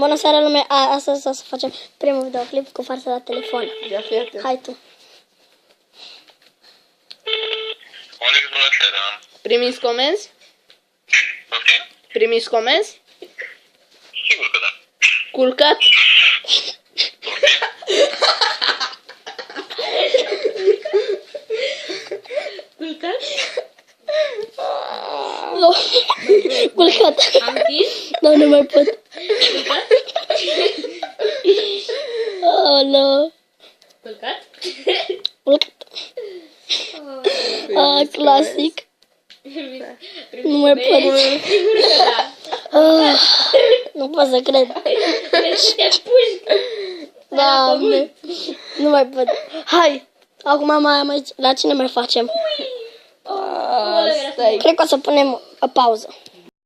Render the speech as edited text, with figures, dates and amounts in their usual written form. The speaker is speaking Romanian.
Bună seara, lume! Astăzi o să facem primul videoclip cu farsă la telefon. Ia fi atent. Hai tu! Alex, bună seara. Primiți comenzi? Ok? Primiți comenzi? Sigur că da. Culcat? Culcat? Nu! Culcat! Am închis? Nu, nu mai pot! Culcat? Oh, no! Culcat? Culcat! Clasic! Nu mai pot! Sigur că da. Nu pot să cred! Te puși. Doamne! Nu mai pot! Hai! Acum mai la cine mai facem? Stai. Cred că o să punem o pauză.